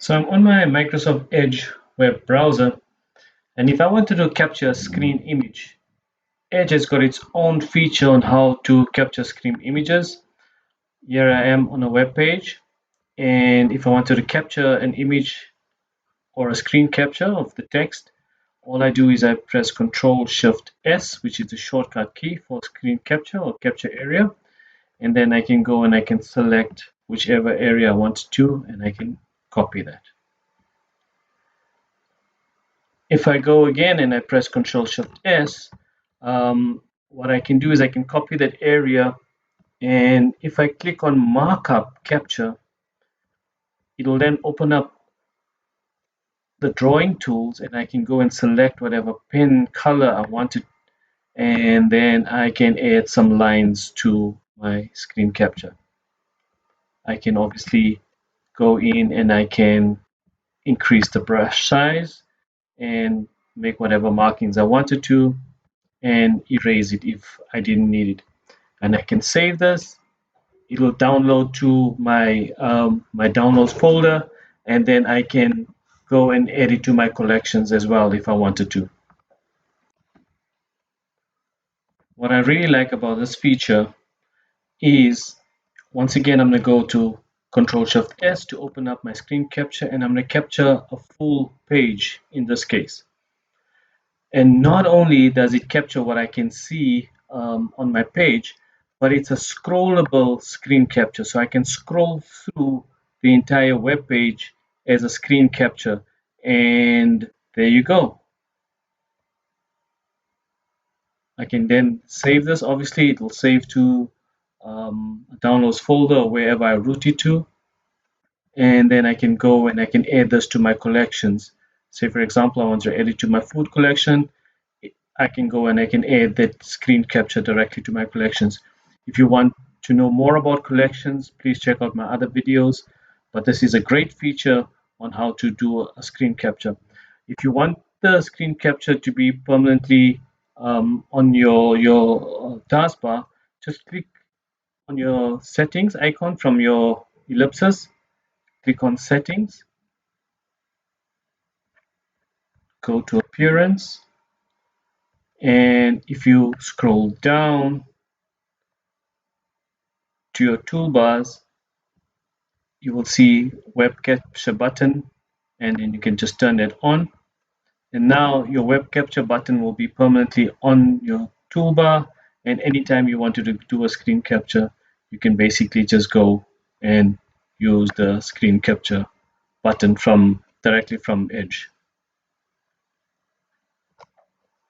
So I'm on my Microsoft Edge web browser, and if I wanted to capture a screen image, Edge has got its own feature on how to capture screen images. Here I am on a web page, and if I wanted to capture an image or a screen capture of the text, all I do is I press Control Shift S, which is the shortcut key for screen capture or capture area, and then I can go and I can select whichever area I want to, and I can copy that. If I go again and I press Control Shift S, what I can do is I can copy that area, and if I click on Markup Capture, it'll then open up the drawing tools, and I can go and select whatever pen color I wanted, and then I can add some lines to my screen capture. I can obviously go in and I can increase the brush size and make whatever markings I wanted to, and erase it if I didn't need it. And I can save this. It will download to my downloads folder, and then I can go and add it to my collections as well if I wanted to. What I really like about this feature is, once again, I'm going to go to Control Shift S to open up my screen capture, and I'm going to capture a full page in this case. And not only does it capture what I can see on my page, but it's a scrollable screen capture. So I can scroll through the entire web page as a screen capture. And there you go. I can then save this. Obviously, it will save to a downloads folder or wherever I route it to. And then I can go and I can add this to my collections. Say, for example, I want to add it to my food collection. I can go and I can add that screen capture directly to my collections. If you want to know more about collections, please check out my other videos. But this is a great feature on how to do a screen capture. If you want the screen capture to be permanently on your taskbar, just click on your settings icon from your ellipsis. Click on settings, go to appearance, and if you scroll down to your toolbars, you will see web capture button, and then you can just turn that on, and now your web capture button will be permanently on your toolbar, and anytime you want to do a screen capture, you can basically just go and use the screen capture button directly from Edge.